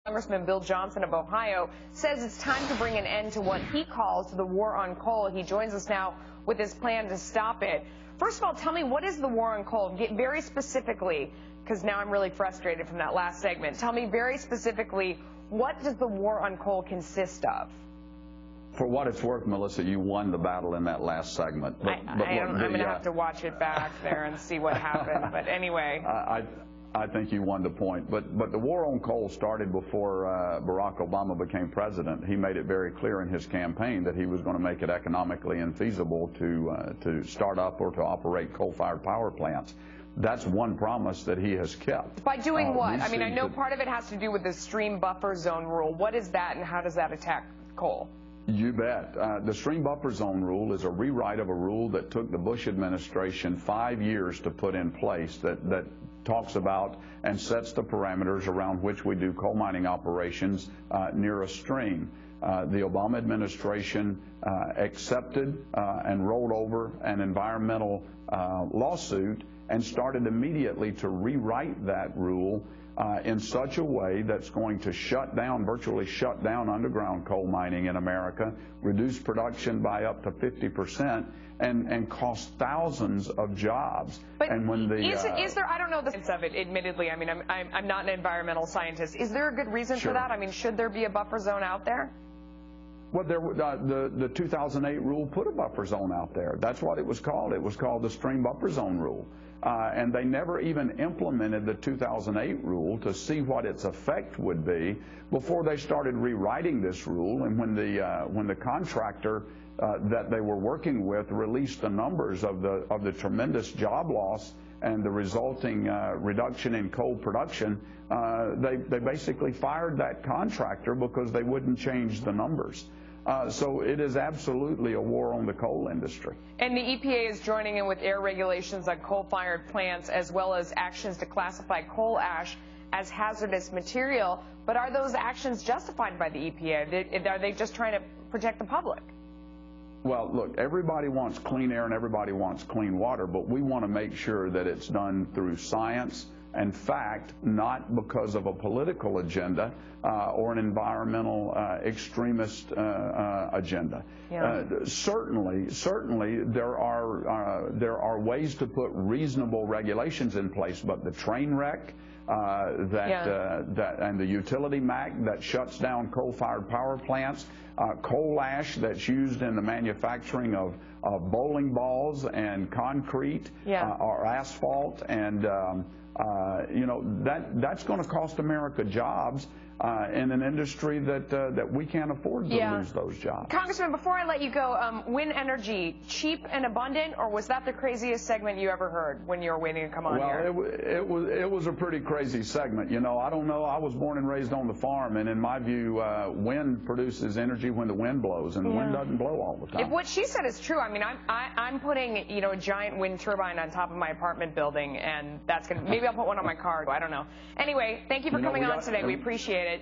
Congressman Bill Johnson of Ohio says it's time to bring an end to what he calls the war on coal. He joins us now with his plan to stop it. First of all, tell me, what is the war on coal? Get very specifically, because now I'm really frustrated from that last segment. Tell me very specifically, what does the war on coal consist of? For what it's worth, Melissa, you won the battle in that last segment. I'm going to have to watch it back there and see what happened. But anyway. I think you won the point. But the war on coal started before Barack Obama became president. He made it very clear in his campaign that he was going to make it economically infeasible to start up or to operate coal-fired power plants. That's one promise that he has kept. By doing what? I mean, I know part of it has to do with the stream buffer zone rule. What is that, and how does that attack coal? You bet. The stream buffer zone rule is a rewrite of a rule that took the Bush administration 5 years to put in place that talks about and sets the parameters around which we do coal mining operations near a stream. The Obama administration accepted and rolled over an environmental lawsuit and started immediately to rewrite that rule in such a way that's going to virtually shut down underground coal mining in America, reduce production by up to 50%, and cost thousands of jobs. But and when is there, I don't know the sense of it, admittedly, I mean, I'm not an environmental scientist. Is there a good reason for that? I mean, should there be a buffer zone out there? Well, the 2008 rule put a buffer zone out there. That's what it was called. It was called the stream buffer zone rule. And they never even implemented the 2008 rule to see what its effect would be before they started rewriting this rule. And when the contractor that they were working with released the numbers of the tremendous job loss and the resulting reduction in coal production, they basically fired that contractor because they wouldn't change the numbers. So it is absolutely a war on the coal industry. And the EPA is joining in with air regulations on coal-fired plants, as well as actions to classify coal ash as hazardous material. But are those actions justified by the EPA? Are they just trying to protect the public? Well, look, everybody wants clean air and everybody wants clean water, but we want to make sure that it's done through science and fact, not because of a political agenda or an environmental extremist agenda. Yeah. Certainly, there are ways to put reasonable regulations in place, but the train wreck and the utility MAC that shuts down coal-fired power plants, coal ash that's used in the manufacturing of bowling balls and concrete or asphalt, and you know, that's going to cost America jobs in an industry that we can't afford to lose those jobs. Congressman, before I let you go, wind energy, cheap and abundant, or was that the craziest segment you ever heard when you were waiting to come on here? Well, it was a pretty crazy segment. You know, I don't know. I was born and raised on the farm, and in my view, wind produces energy when the wind blows, and the wind doesn't blow all the time. If what she said is true, I mean, I'm putting, you know, a giant wind turbine on top of my apartment building, and that's going to, maybe I'll put one on my car. I don't know. Anyway, thank you for coming on today. We appreciate it.